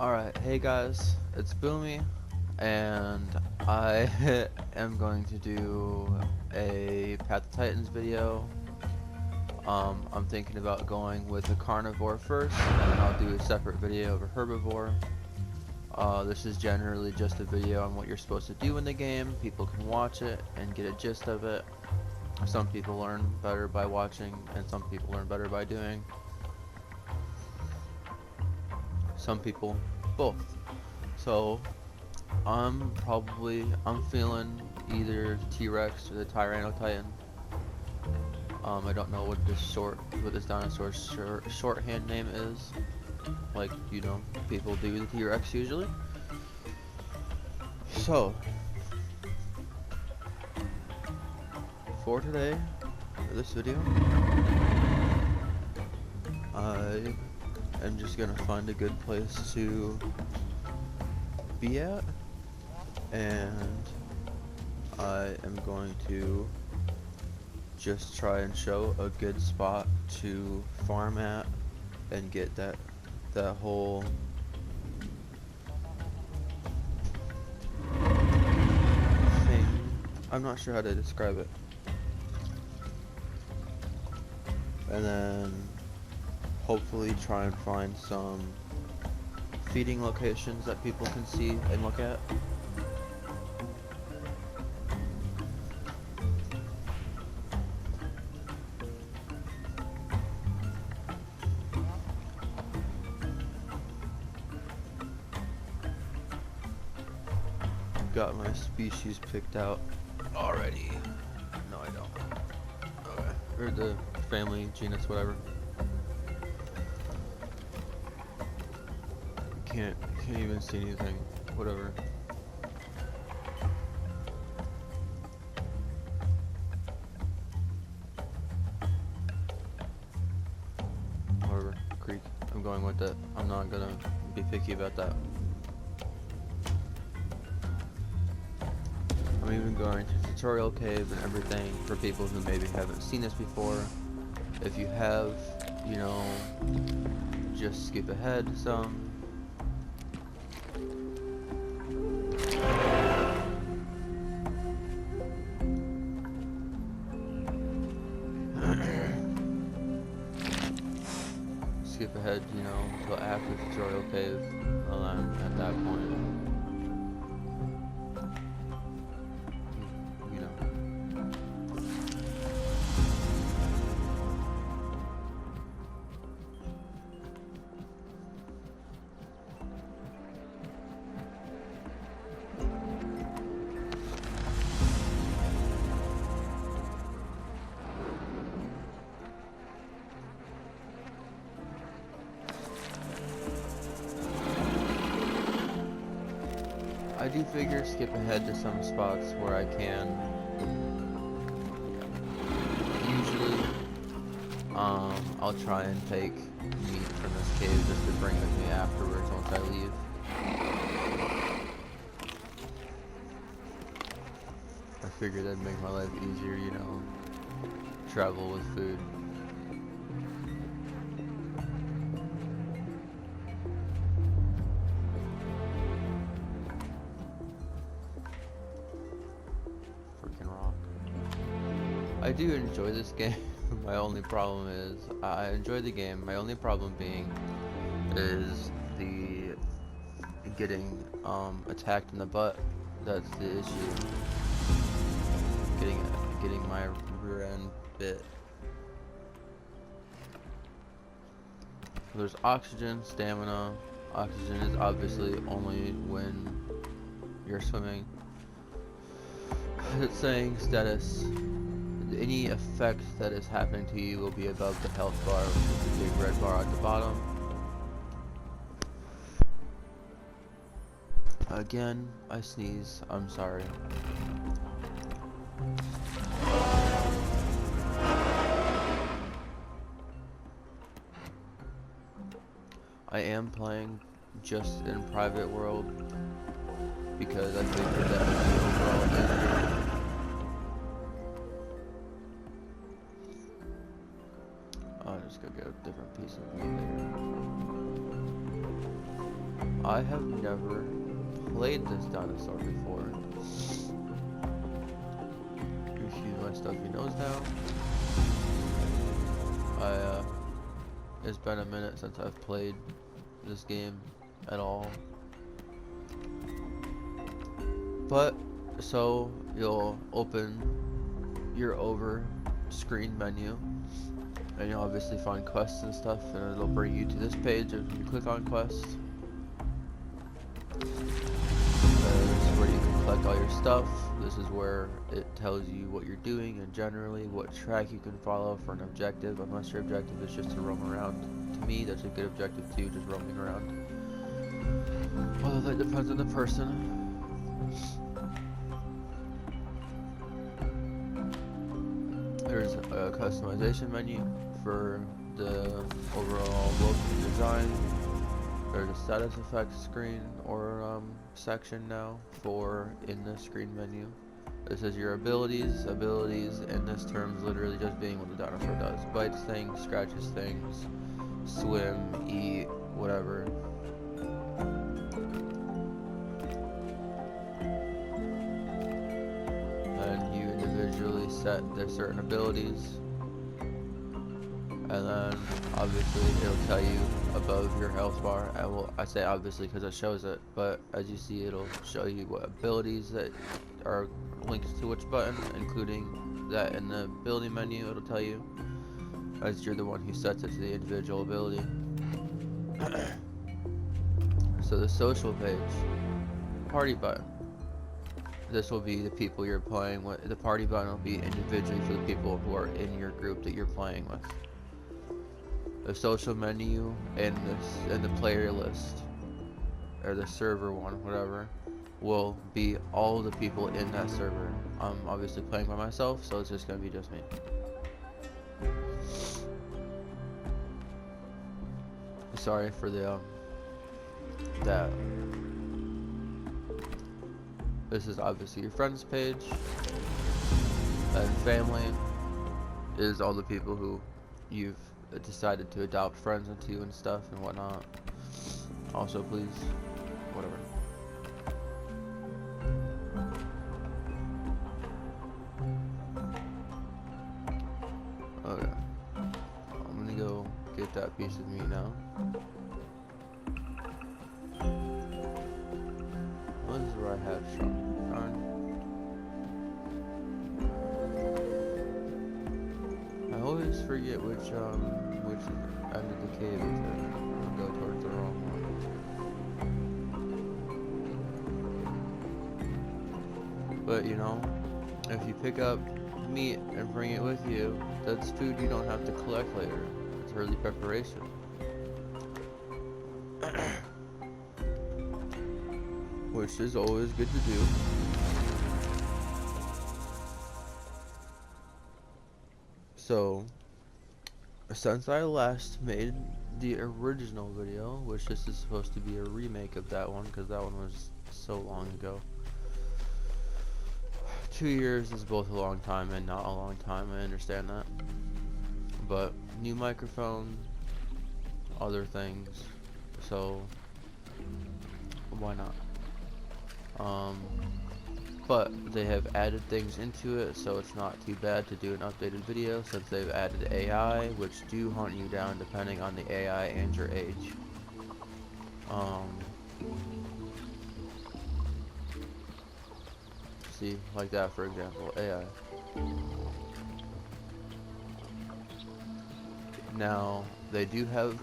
Alright, hey guys, it's Bhumi, and I am going to do a Path of Titans video. I'm thinking about going with a carnivore first, and then I'll do a separate video of a herbivore. This is generally just a video on what you're supposed to do in the game. People can watch it and get a gist of it. Some people learn better by watching, and some people learn better by doing. Some people both. So I'm feeling either T-Rex or the Tyrannotitan. I don't know what this dinosaur's shorthand name is. Like, people do the T-Rex usually. So for today, for this video, I am just gonna find a good place to be at, and I am going to just try and show a good spot to farm at and get that whole thing. I'm not sure how to describe it. And then hopefully try and find some feeding locations that people can see and look at. Got my species picked out already. No, I don't. Okay. Or the family, genus, whatever. Can't even see anything. Whatever. Whatever. Creek. I'm going with it. I'm not gonna be picky about that. I'm even going to tutorial cave and everything for people who maybe haven't seen this before. If you have, just skip ahead some. Skip ahead, till after tutorial cave. Well, I'm at that point. I do figure skip ahead to some spots where I can. Usually, I'll try and take meat from this cave just to bring with me afterwards once I leave. I figured that'd make my life easier, travel with food. I do enjoy this game. My only problem is I enjoy the game. My only problem being is the getting attacked in the butt. That's the issue. Getting my rear end bit. There's oxygen, stamina. Oxygen is obviously only when you're swimming. It's saying status. Any effect that is happening to you will be above the health bar, which is the big red bar at the bottom. Again, I sneeze. I'm sorry. I am playing just in private world because I think that would be overall easier. I'll just go get a different piece of meat here. I have never played this dinosaur before. Excuse my stuffy nose now. It's been a minute since I've played this game at all. But, so, you'll open your over screen menu, and you'll obviously find quests and stuff, and it'll bring you to this page if you click on quests. This is where you can collect all your stuff. This is where it tells you what you're doing and generally what track you can follow for an objective, unless your objective is just to roam around. To me, that's a good objective too, just roaming around. Although that depends on the person. There's a customization menu for the overall look and design. There's a status effects screen or section now for in the screen menu. This is your abilities. Abilities in this term is literally just being what the dinosaur does. Bites things, scratches things, swim, eat, whatever. And you individually set their certain abilities. And then obviously it'll tell you above your health bar. I say obviously because it shows it, but as you see, it'll show you what abilities that are linked to which button, including that in the ability menu. It'll tell you, as you're the one who sets it to the individual ability. So the social page, party button. This will be the people you're playing with. The party button will be individually for the people who are in your group that you're playing with. The social menu and the player list, or the server one, whatever, will be all the people in that server. I'm obviously playing by myself, so it's just gonna be just me. Sorry for the that. This is obviously your friends page, and family is all the people who you've decided to adopt friends into and stuff and whatnot. Also, please, whatever. Okay, I'm gonna go get that piece of meat now. This is where I have shot. I always forget which end of the cave is it. I'll go towards the wrong one. But you know, if you pick up meat and bring it with you, that's food you don't have to collect later. It's early preparation. Which is always good to do. So, since I last made the original video, which this is supposed to be a remake of that one, because that one was so long ago. 2 years is both a long time and not a long time, I understand that. But, new microphone, other things, so, why not? But they have added things into it, so it's not too bad to do an updated video since they've added AI, which do hunt you down depending on the AI and your age. See, like that for example, AI. Now, they do have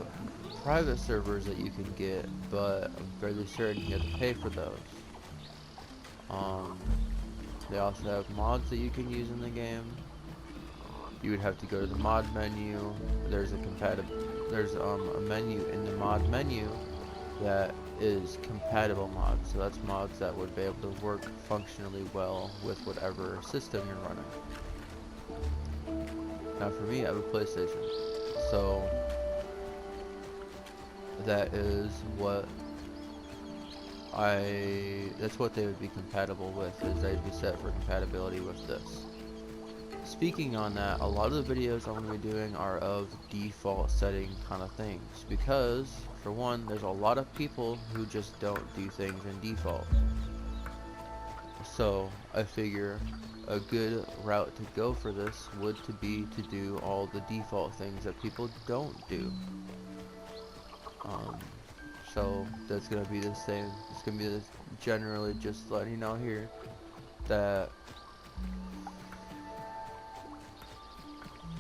private servers that you can get, but I'm fairly certain you have to pay for those. They also have mods that you can use in the game. You would have to go to the mod menu. There's a menu in the mod menu that is compatible mods. So that's mods that would be able to work functionally well with whatever system you're running. Now for me, I have a PlayStation. So that is what that's what they would be compatible with, is they'd be set for compatibility with this. Speaking on that, a lot of the videos I'm going to be doing are of default setting kind of things, because for one, there's a lot of people who just don't do things in default. So I figure a good route to go for this would to be to do all the default things that people don't do. Um, so that's gonna be the same. It's gonna be generally just letting you know here that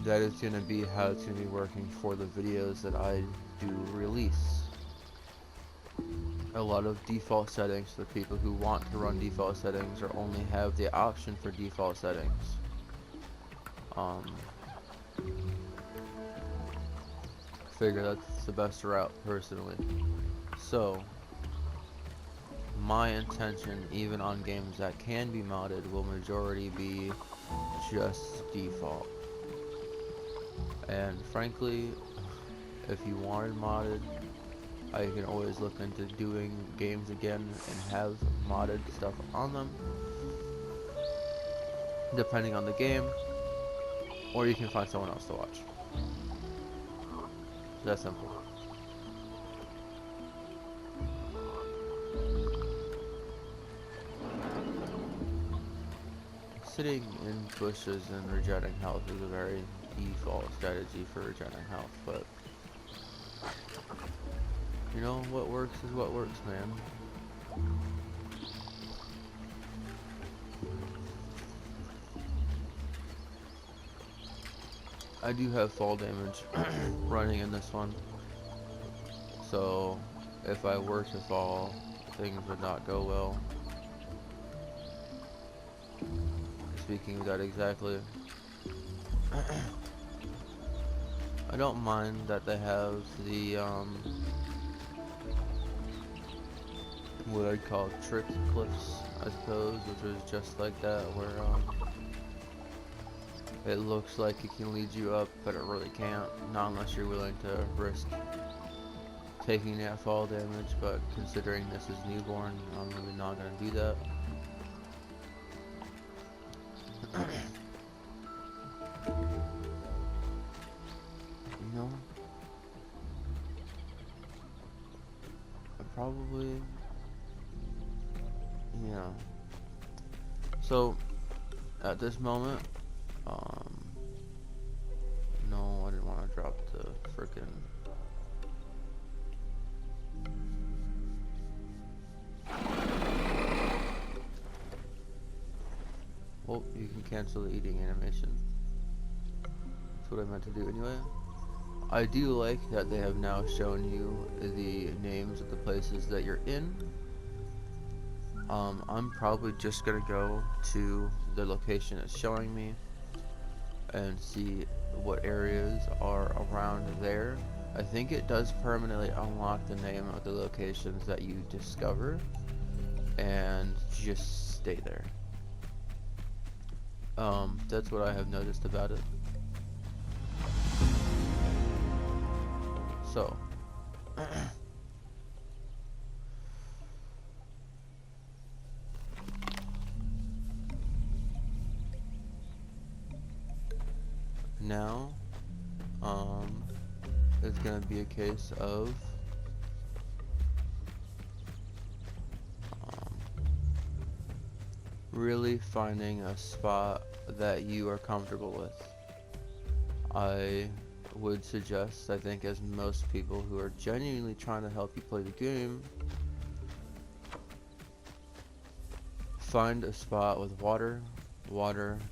that is gonna be how it's gonna be working for the videos that I do release. A lot of default settings for people who want to run default settings or only have the option for default settings. Figure that's the best route personally. So my intention, even on games that can be modded, will majority be just default. And frankly, if you wanted modded, I can always look into doing games again and have modded stuff on them, depending on the game, or you can find someone else to watch. It's that simple. Sitting in bushes and regenerating health is a very default strategy for regenerating health, but you know, what works is what works, man. I do have fall damage running in this one, so if I were to fall, things would not go well. Speaking of that exactly, I don't mind that they have the what I'd call trick cliffs, I suppose, which is just like that, where it looks like it can lead you up, but it really can't, not unless you're willing to risk taking that fall damage. But considering this is newborn, I'm really not going to do that. You know, I probably, yeah. So at this moment, no, I didn't want to drop the frickin'. Well, you can cancel the eating animation. That's what I meant to do anyway. I do like that they have now shown you the names of the places that you're in. I'm probably just gonna go to the location it's showing me and see what areas are around there. I think it does permanently unlock the name of the locations that you discover, and just stay there. That's what I have noticed about it. So now it's gonna be a case of really finding a spot that you are comfortable with. I would suggest, I think as most people who are genuinely trying to help you play the game, find a spot with water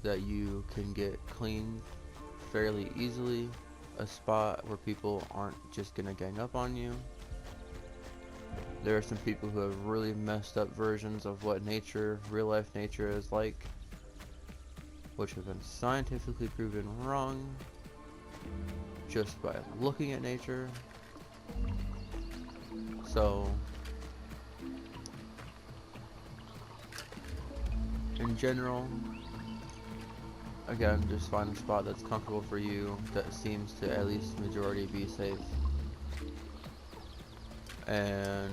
that you can get clean fairly easily, a spot where people aren't just gonna gang up on you. There are some people who have really messed up versions of what nature, real life nature is like, which have been scientifically proven wrong just by looking at nature. So in general, again, just find a spot that's comfortable for you, that seems to at least majority be safe. And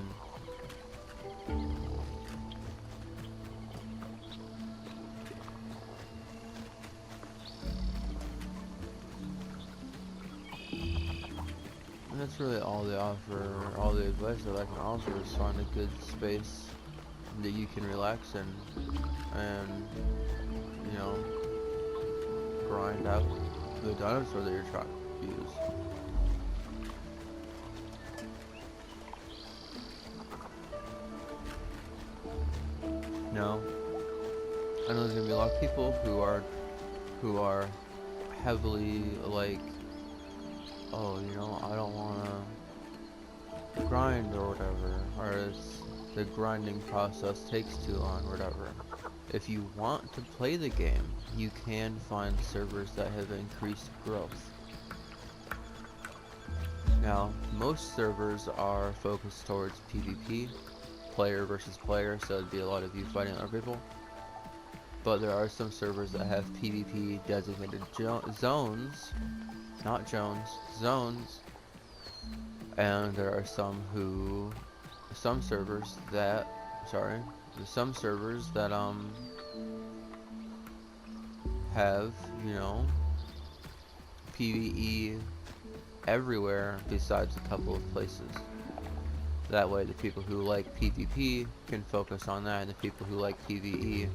that's really all they offer. All the advice that I can offer is find a good space that you can relax in, and you know, grind out the dinosaur that you're trying to use. No, I know there's gonna be a lot of people who are heavily like, oh, you know, I don't wanna grind or whatever, or the grinding process takes too long or whatever. If you want to play the game, you can find servers that have increased growth. Now, most servers are focused towards PvP, player versus player, so it'd be a lot of you fighting other people. But there are some servers that have PvP designated zones, not Jones, zones. And there are some servers that have, you know, PvE everywhere besides a couple of places. That way the people who like PvP can focus on that, and the people who like PvE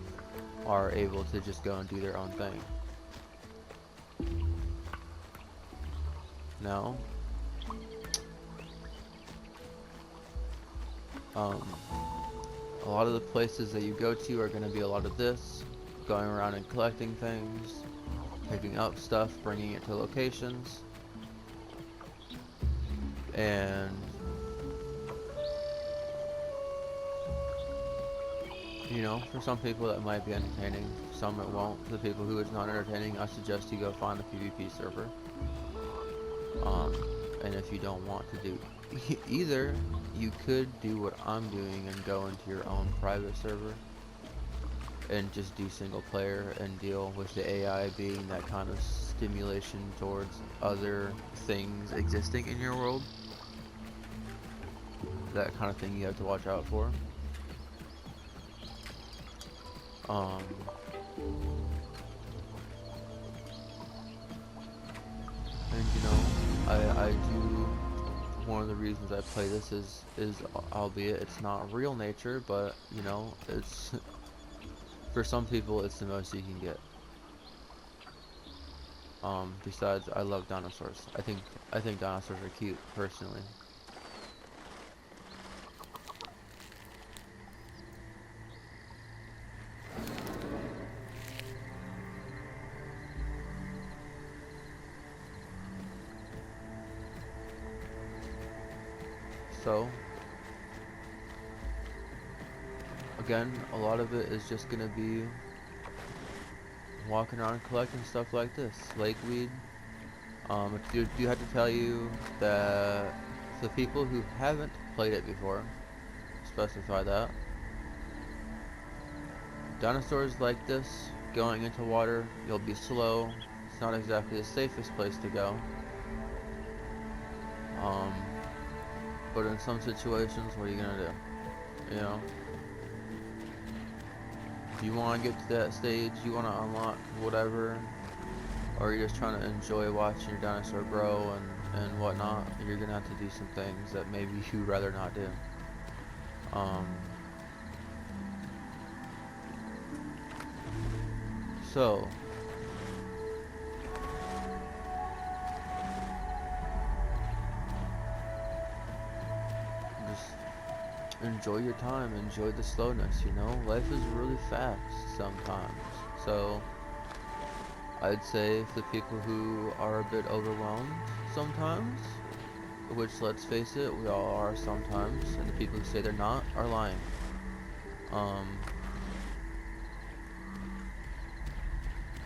are able to just go and do their own thing. Now, a lot of the places that you go to are going to be a lot of this, going around and collecting things, picking up stuff, bringing it to locations, and you know, for some people that might be entertaining, some it won't. For the people who it's not entertaining, I suggest you go find a PvP server. And if you don't want to do either, you could do what I'm doing and go into your own private server and just do single player and deal with the AI being that kind of stimulation towards other things existing in your world. That kind of thing you have to watch out for. And you know, I do, one of the reasons I play this is albeit it's not real nature, but you know, it's for some people it's the most you can get. Besides, I love dinosaurs. I think dinosaurs are cute, personally. So, again, a lot of it is just gonna be walking around collecting stuff like this, lakeweed. I do have to tell you that the people who haven't played it before, specify that dinosaurs like this, going into water, you'll be slow. It's not exactly the safest place to go. But in some situations, what are you gonna do? You know? If you want to get to that stage, you want to unlock whatever, or you're just trying to enjoy watching your dinosaur grow and whatnot, you're gonna have to do some things that maybe you'd rather not do. So, enjoy your time, enjoy the slowness, you know? Life is really fast sometimes. So, I'd say for the people who are a bit overwhelmed sometimes, which let's face it, we all are sometimes, and the people who say they're not are lying. I'm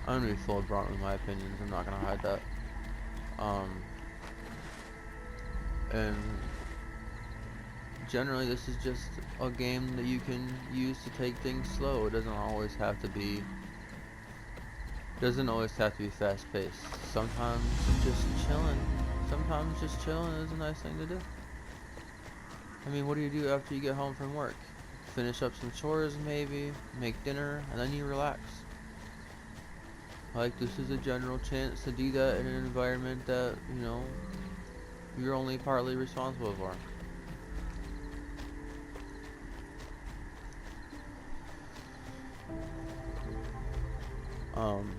gonna be full blunt with my opinions, I'm not gonna hide that. And generally this is just a game that you can use to take things slow. It doesn't always have to be fast paced. Sometimes just chilling is a nice thing to do. I mean, what do you do after you get home from work? Finish up some chores maybe, make dinner, and then you relax. Like, this is a general chance to do that in an environment that, you know, you're only partly responsible for. Um,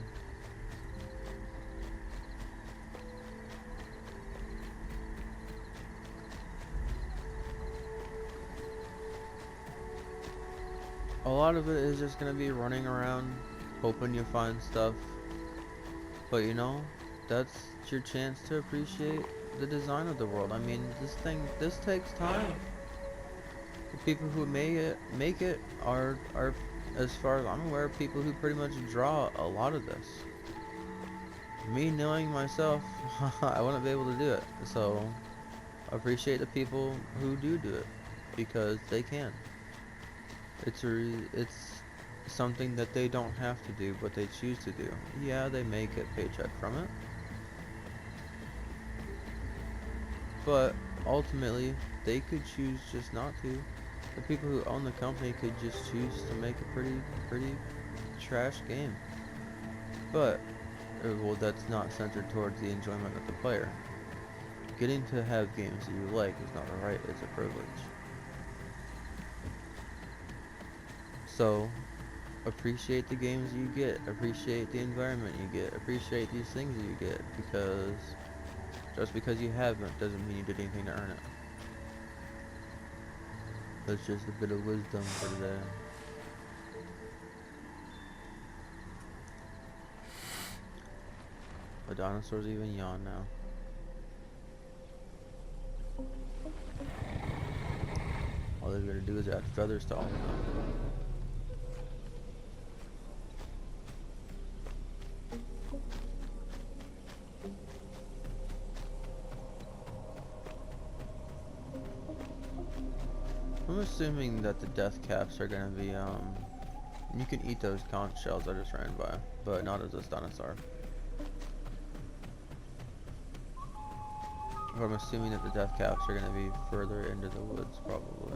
a lot of it is just gonna be running around, hoping you find stuff. But you know, that's your chance to appreciate the design of the world. I mean, this takes time. The people who make it are, as far as I'm aware, people who pretty much draw a lot of this. Me knowing myself, I wouldn't be able to do it. So, appreciate the people who do it because they can. It's something that they don't have to do, but they choose to do. Yeah, they may get paycheck from it, but ultimately they could choose just not to. The people who own the company could just choose to make a pretty trash game. But well, that's not centered towards the enjoyment of the player. Getting to have games that you like is not a right, it's a privilege. So, appreciate the games you get, appreciate the environment you get, appreciate these things that you get, because just because you haven't doesn't mean you did anything to earn it. That's just a bit of wisdom for today. The dinosaurs even yawn now. All they're gonna do is add feathers to all of them. I'm assuming that the death caps are gonna be, you can eat those conch shells I just ran by, but not as this dinosaur. But I'm assuming that the death caps are gonna be further into the woods, probably.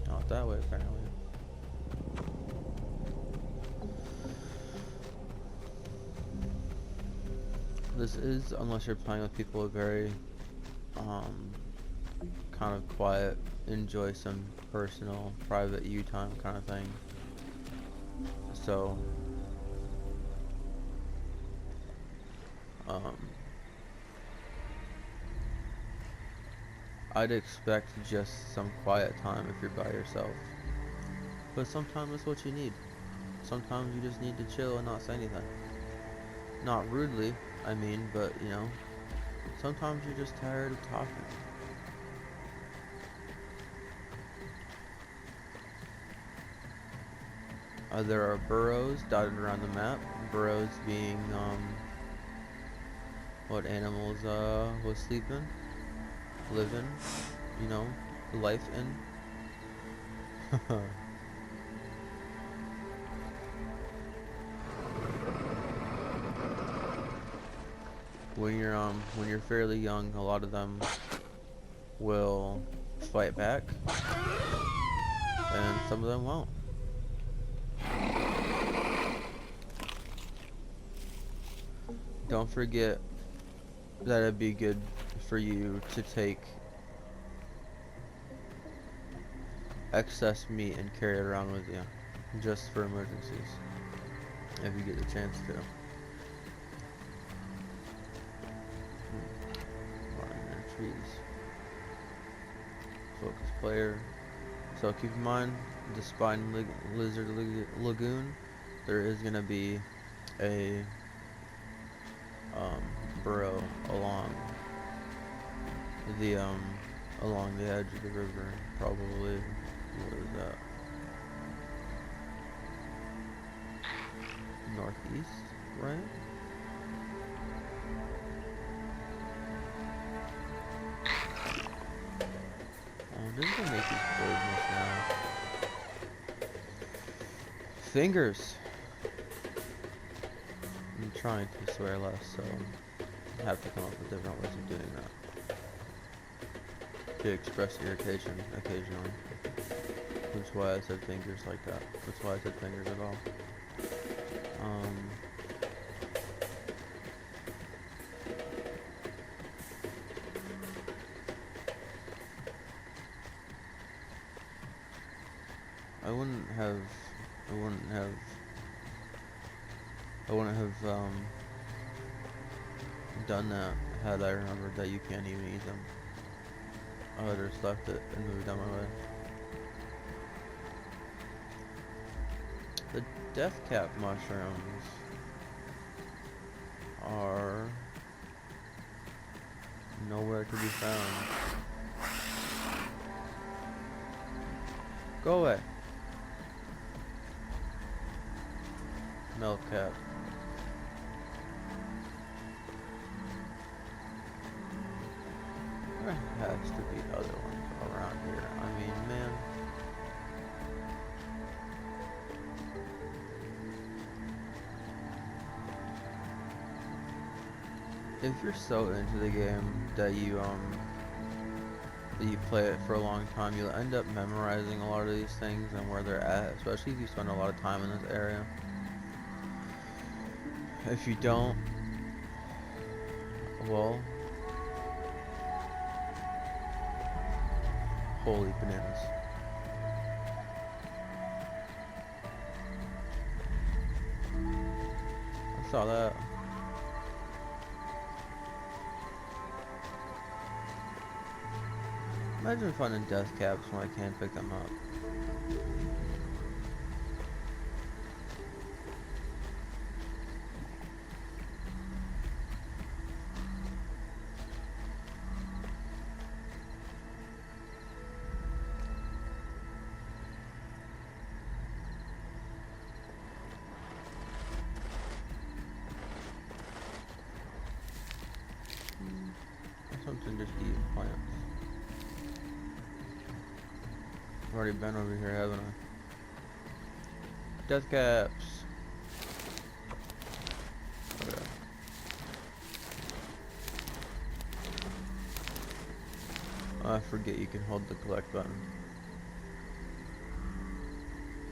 Not that way, apparently. This is, unless you're playing with people, a very, kind of quiet, enjoy some personal, private you time kind of thing. So, I'd expect just some quiet time if you're by yourself. But sometimes that's what you need. Sometimes you just need to chill and not say anything. Not rudely, I mean, but you know, sometimes you're just tired of talking. There are burrows dotted around the map. Burrows being, what animals, was sleeping, living, you know, life in. When you're fairly young, a lot of them will fight back, and some of them won't. Don't forget that it'd be good for you to take excess meat and carry it around with you, just for emergencies, if you get the chance to. Trees. Focus player. So keep in mind, the Spine Lizard Lagoon, there is gonna be a burrow along the edge of the river. Probably, what is that? Northeast, right? This is gonna make these boards miss now. Fingers! I'm trying to swear less, so I have to come up with different ways of doing that. To express irritation occasionally. Which is why I said fingers like that. That's why I said fingers at all. I wouldn't have, I wouldn't have, I wouldn't have done that had I remembered that you can't even eat them. I would have just left it and moved on my way. The death cap mushrooms are nowhere to be found. Go away. Milk cap. There has to be other ones around here. I mean, man. If you're so into the game that you play it for a long time, you'll end up memorizing a lot of these things and where they're at, especially if you spend a lot of time in this area. If you don't, well, holy bananas. I saw that. Imagine finding death caps when I can't pick them up. Something just eating plants. I've already been over here, haven't I? Death caps. Okay. I forget you can hold the collect button.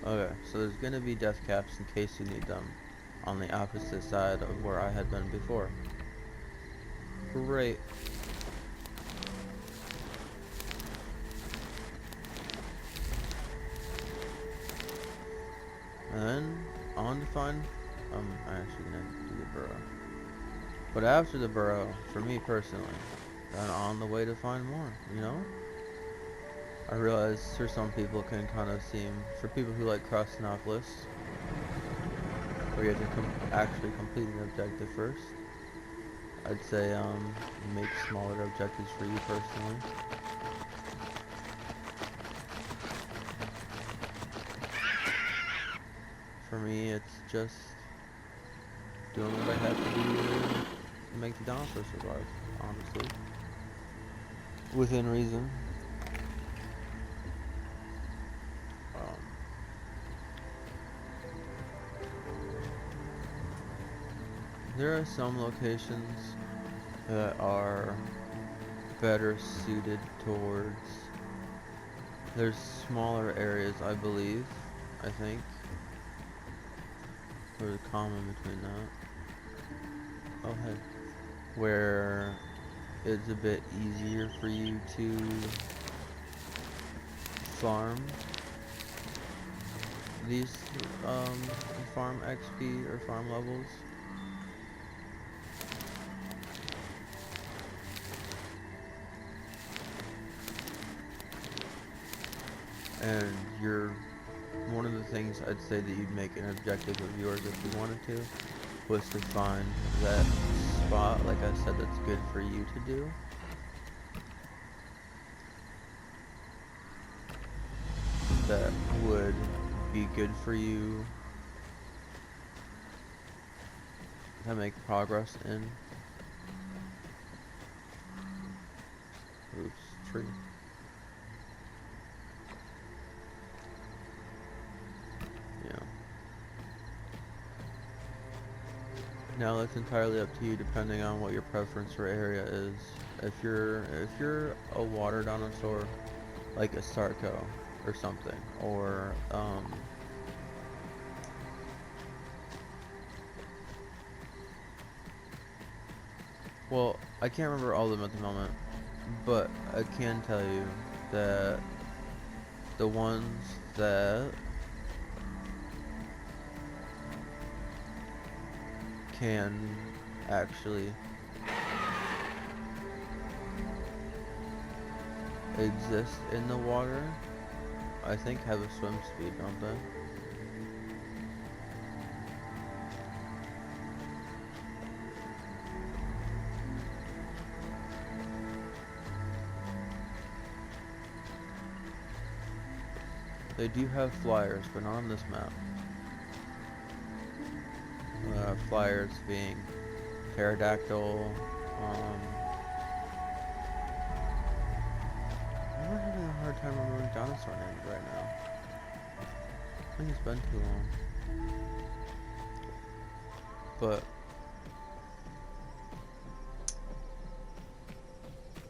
Okay, so there's gonna be death caps in case you need them on the opposite side of where I had been before. Great. And then on to find, I'm actually gonna do the burrow. But after the burrow, for me personally, then on the way to find more, you know? I realize for some people it can kind of seem, for people who like crossing off lists, where you have to actually complete an objective first, I'd say make smaller objectives for you personally. For me, it's just doing what I have to do to make the dinosaurs survive, honestly. Within reason. There are some locations that are better suited towards, there's smaller areas, I believe, I think. There's a common between that. Oh hey. Where it's a bit easier for you to farm these farm XP or farm levels. And one of the things I'd say that you'd make an objective of yours if you wanted to was to find that spot, like I said, that's good for you to do. That would be good for you to make progress in. Oops, tree. Now that's entirely up to you, depending on what your preference for area is. If you're a water dinosaur, like a Sarco or something, or well, I can't remember all of them at the moment, but I can tell you that the ones that can actually exist in the water, I think have a swim speed, don't they? They do have flyers, but not on this map. Flyers being pterodactyl. I'm having a hard time remembering dinosaur names right now. I think it's been too long. But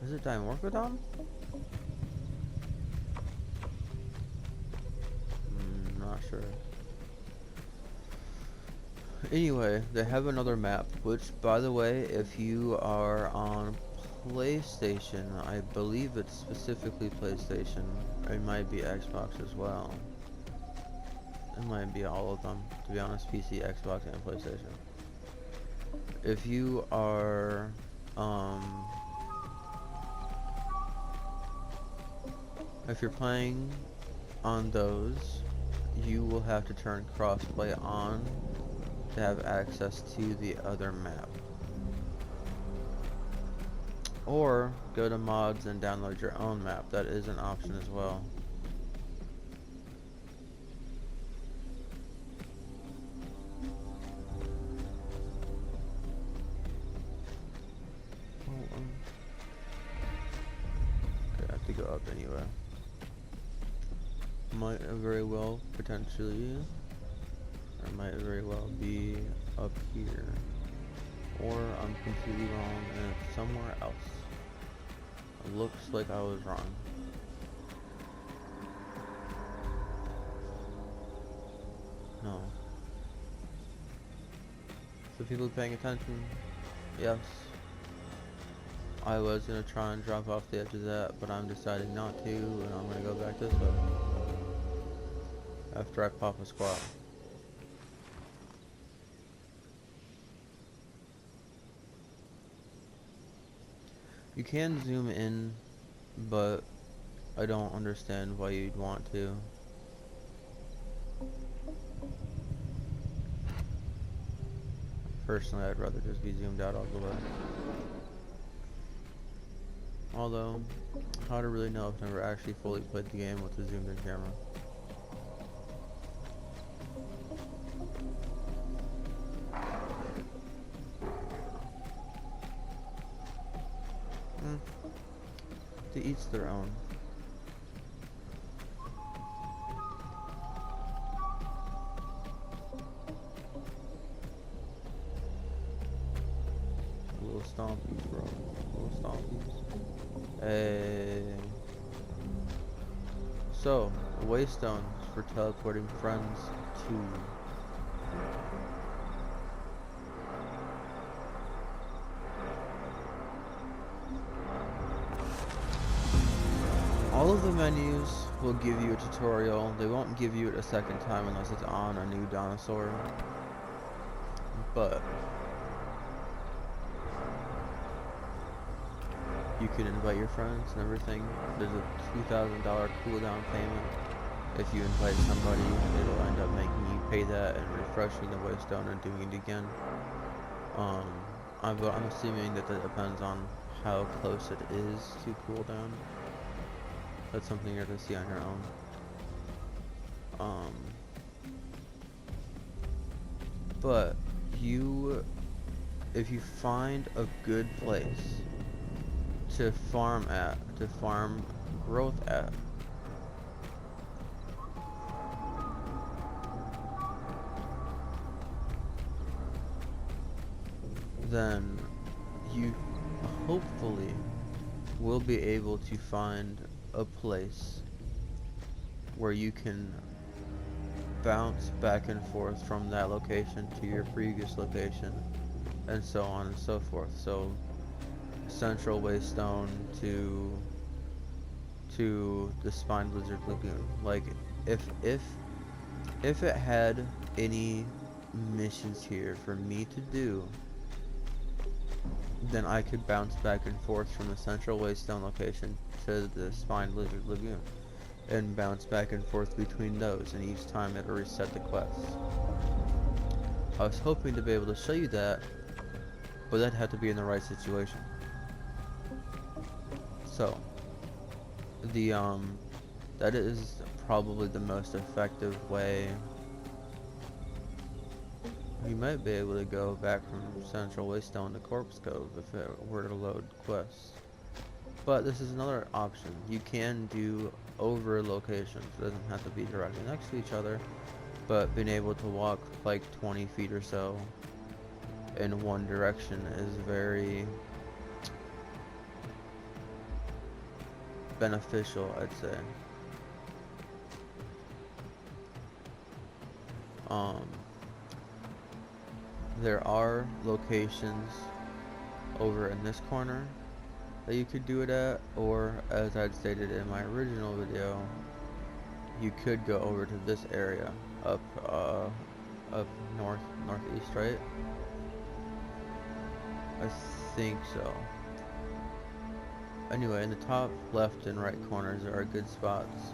is it Dimorphodon? Not sure. Anyway, they have another map, which, by the way, if you are on PlayStation, I believe it's specifically PlayStation. It might be Xbox as well. It might be all of them, to be honest, PC, Xbox, and PlayStation. If you are, if you're playing on those, you will have to turn crossplay on to have access to the other map. Or go to mods and download your own map. That is an option as well. Okay, I have to go up anyway. Might very well potentially, or might very well be up here, or I'm completely wrong and it's somewhere else. It looks like I was wrong. No. So people paying attention? Yes. I was gonna try and drop off the edge of that, but I'm deciding not to, and I'm gonna go back this way after I pop a squat. You can zoom in, but I don't understand why you'd want to. Personally, I'd rather just be zoomed out all the way. Although, how to really know if I've never actually fully played the game with the zoomed in camera. To each their own. Little stompies, bro. Little stompies. Hey. So, waystones for teleporting friends to. All of the menus will give you a tutorial. They won't give you it a second time unless it's on a new dinosaur. But you can invite your friends and everything. There's a $2,000 cooldown payment. If you invite somebody, it'll end up making you pay that and refreshing the waystone and doing it again. I'm assuming that depends on how close it is to cooldown. That's something you're gonna see on your own. But if you find a good place to farm at, to farm growth at, then you hopefully will be able to find a place where you can bounce back and forth from that location to your previous location, and so on and so forth. So Central Waystone to the Spined Lizard Lagoon. Like if it had any missions here for me to do, then I could bounce back and forth from the central waystone location to the Spine Lizard Lagoon, and bounce back and forth between those, and each time it'll reset the quest. I was hoping to be able to show you that, but that had to be in the right situation. So, that is probably the most effective way. You might be able to go back from Central Waystone to Corpse Cove if it were to load quests. But this is another option. You can do over locations. It doesn't have to be directly next to each other, but being able to walk like 20 feet or so in one direction is very beneficial, I'd say. There are locations over in this corner that you could do it at, or as I'd stated in my original video, you could go over to this area up northeast, right? I think so. Anyway, in the top left and right corners there are good spots.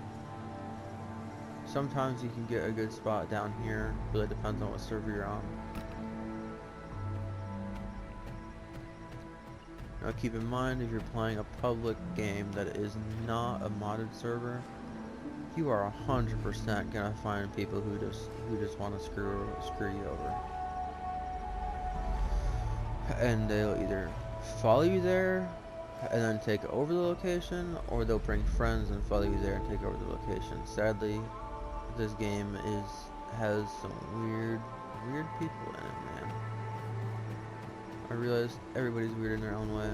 Sometimes you can get a good spot down here, really depends on what server you're on. Now keep in mind, if you're playing a public game that is not a modded server, you are 100% gonna find people who just want to screw you over. And they'll either follow you there and then take over the location, or they'll bring friends and follow you there and take over the location. Sadly, this game has some weird people in it, man. I realize everybody's weird in their own way,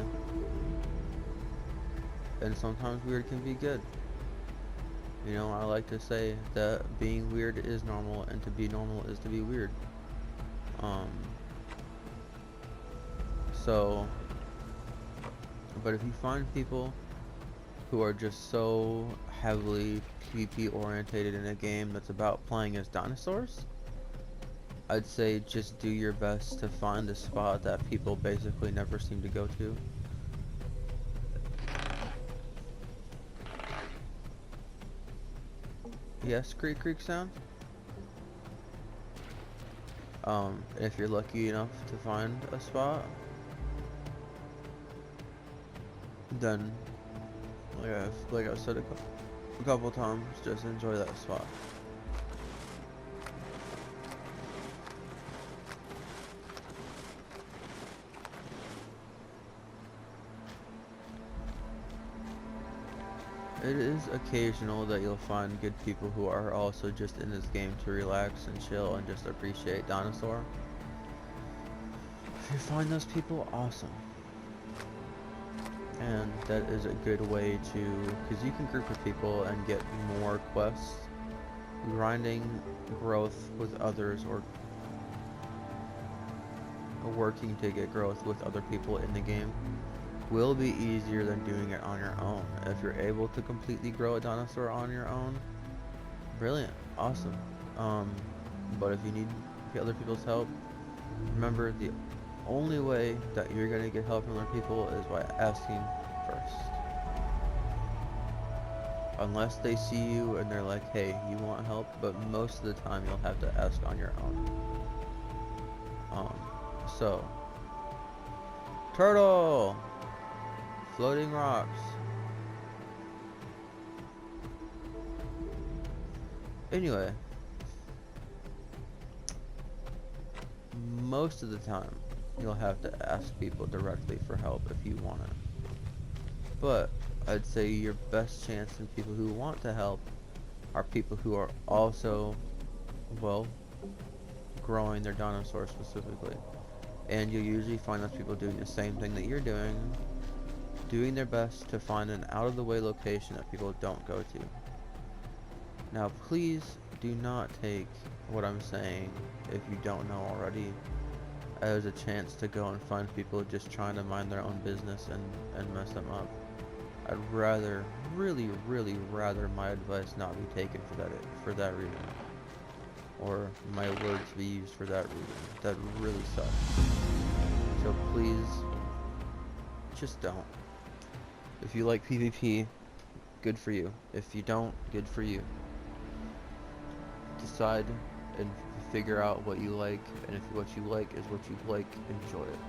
and sometimes weird can be good. You know, I like to say that being weird is normal, and to be normal is to be weird. But if you find people who are just so heavily PvP orientated in a game that's about playing as dinosaurs, I'd say just do your best to find a spot that people basically never seem to go to. Yes, creak sound. If you're lucky enough to find a spot, then like I've said a couple times, just enjoy that spot. It is occasional that you'll find good people who are also just in this game to relax and chill and just appreciate dinosaur. If you find those people, awesome. And that is a good way to, because you can group with people and get more quests. Grinding growth with others, or working to get growth with other people in the game, will be easier than doing it on your own. If you're able to completely grow a dinosaur on your own, brilliant, awesome. But if you need other people's help, remember the only way that you're going to get help from other people is by asking first. Unless they see you and they're like, hey, you want help? But most of the time you'll have to ask on your own. So turtle! Floating rocks. Anyway, most of the time you'll have to ask people directly for help if you want it. But I'd say your best chance in people who want to help are people who are also, well, growing their dinosaur specifically. And you'll usually find those people doing the same thing that you're doing their best to find an out-of-the-way location that people don't go to. Now, please do not take what I'm saying, if you don't know already, as a chance to go and find people just trying to mind their own business and mess them up. I'd rather, really rather my advice not be taken for that reason. or my words be used for that reason. That really sucks. So please, just don't. If you like PvP, good for you. If you don't, good for you. Decide and figure out what you like, and if what you like is what you like, enjoy it.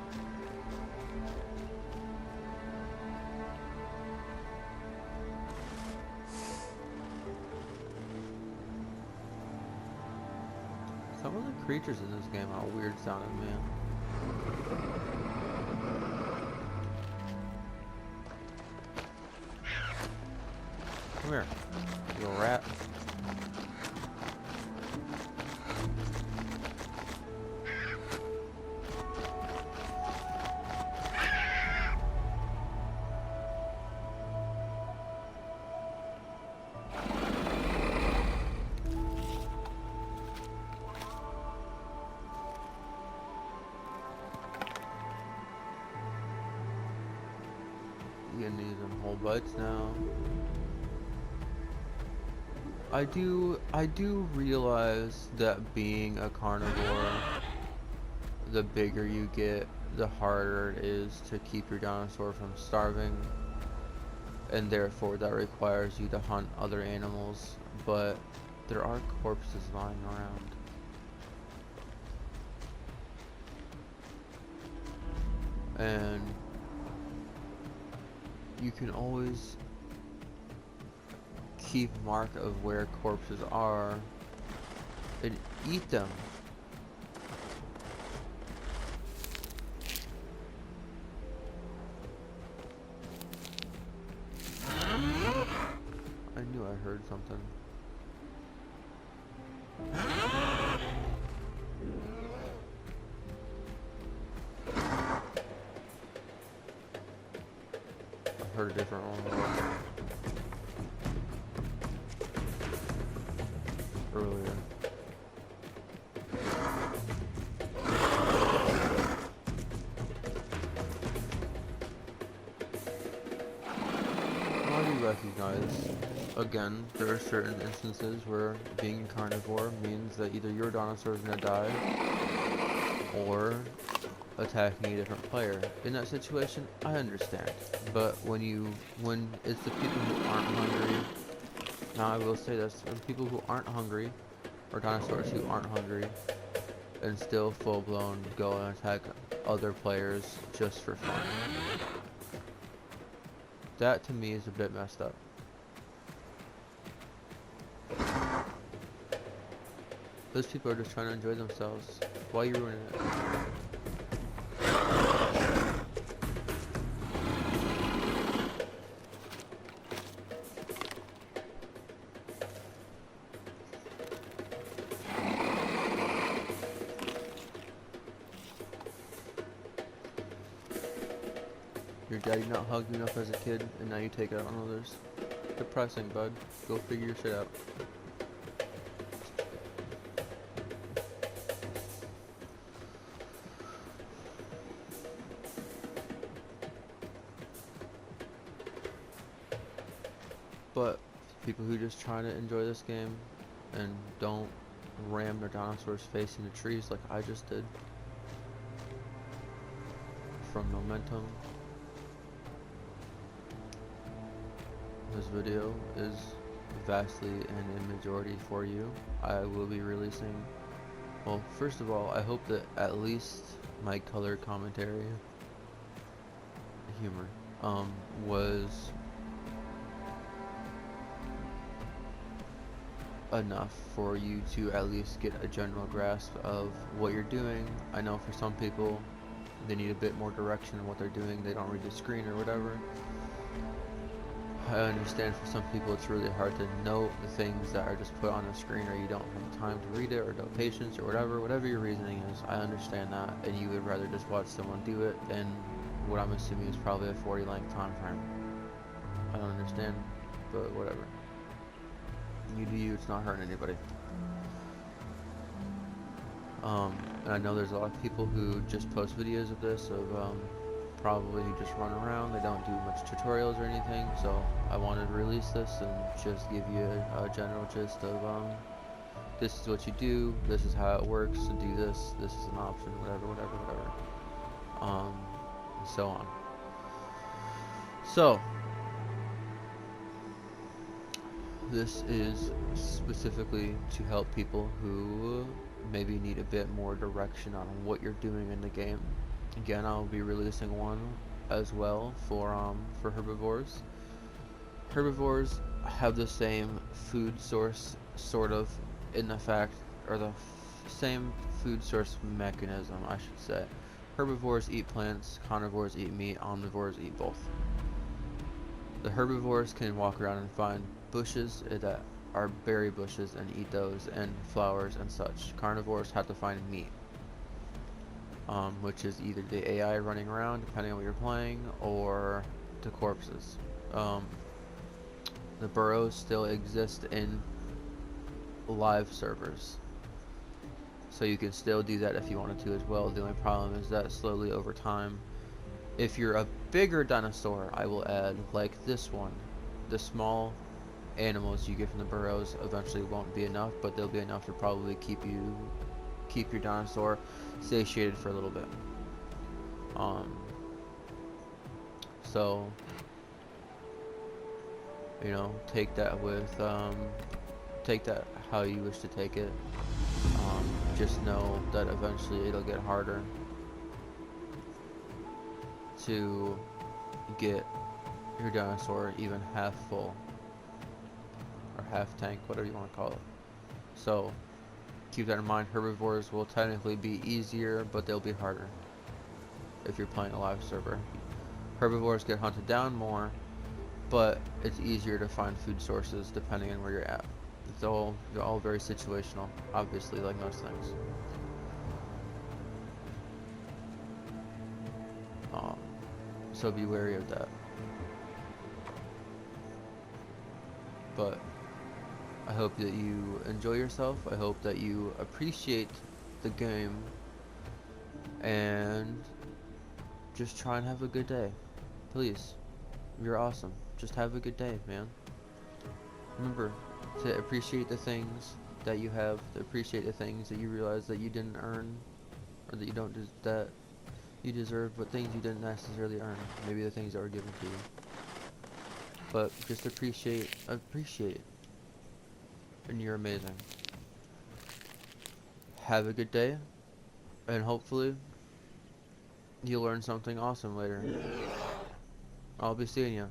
Some of the creatures in this game are weird sounding, man. Come here, you rat. You gonna need them whole bites now. I do realize that being a carnivore, the bigger you get, the harder it is to keep your dinosaur from starving, and therefore that requires you to hunt other animals, but there are corpses lying around. And you can always keep mark of where corpses are and eat them. I knew I heard something. I heard a different one earlier. How do you recognize? Again, there are certain instances where being a carnivore means that either your dinosaur is gonna die or attacking a different player. In that situation, I understand. But when it's the people who aren't hungry, now I will say this, when people who aren't hungry, or dinosaurs who aren't hungry, and still full-blown go and attack other players just for fun. That to me is a bit messed up. Those people are just trying to enjoy themselves. Why are you ruining it? Your daddy not hugged you enough as a kid, and now you take it out on others. Depressing, bud. Go figure your shit out. But people who just try to enjoy this game and don't ram their dinosaur's face into trees like I just did from momentum. This video is vastly and in majority for you. I will be releasing, well, first of all, I hope that at least my color commentary humor was enough for you to at least get a general grasp of what you're doing. I know for some people they need a bit more direction in what they're doing, they don't read the screen or whatever. I understand for some people it's really hard to note the things that are just put on the screen, or you don't have time to read it, or no patience, or whatever your reasoning is. I understand that, and you would rather just watch someone do it than what I'm assuming is probably a 40 length time frame. I don't understand, but whatever. You do you, it's not hurting anybody. And I know there's a lot of people who just post videos of this, of probably who just run around, they don't do much tutorials or anything, so I wanted to release this and just give you a general gist of this is what you do, this is how it works, to do this, this is an option, whatever, and so on. So, this is specifically to help people who maybe need a bit more direction on what you're doing in the game. Again, I'll be releasing one as well for herbivores. Herbivores have the same food source, sort of, in the fact, or the same food source mechanism, I should say. Herbivores eat plants, carnivores eat meat, omnivores eat both. The herbivores can walk around and find bushes that are berry bushes and eat those, and flowers and such. Carnivores have to find meat, which is either the AI running around, depending on what you're playing, or the corpses. The burrows still exist in live servers, so you can still do that if you wanted to as well. The only problem is that slowly over time, if you're a bigger dinosaur, I will add, like this one, the small animals you get from the burrows eventually won't be enough, but they'll be enough to probably keep your dinosaur satiated for a little bit. So, you know, take that how you wish to take it. Just know that eventually it'll get harder to get your dinosaur even half full, or half tank, whatever you want to call it. So keep that in mind. Herbivores will technically be easier, but they'll be harder if you're playing a live server. Herbivores get hunted down more, but it's easier to find food sources depending on where you're at. They're all very situational, obviously, like most things. So be wary of that. But I hope that you enjoy yourself. I hope that you appreciate the game, and just try and have a good day. Please. You're awesome. Just have a good day, man. Remember to appreciate the things that you have, to appreciate the things that you realize that you didn't earn, or that you don't that you deserve, but things you didn't necessarily earn. Maybe the things that were given to you. But just appreciate it. And you're amazing. Have a good day, and hopefully you'll learn something awesome later. I'll be seeing you.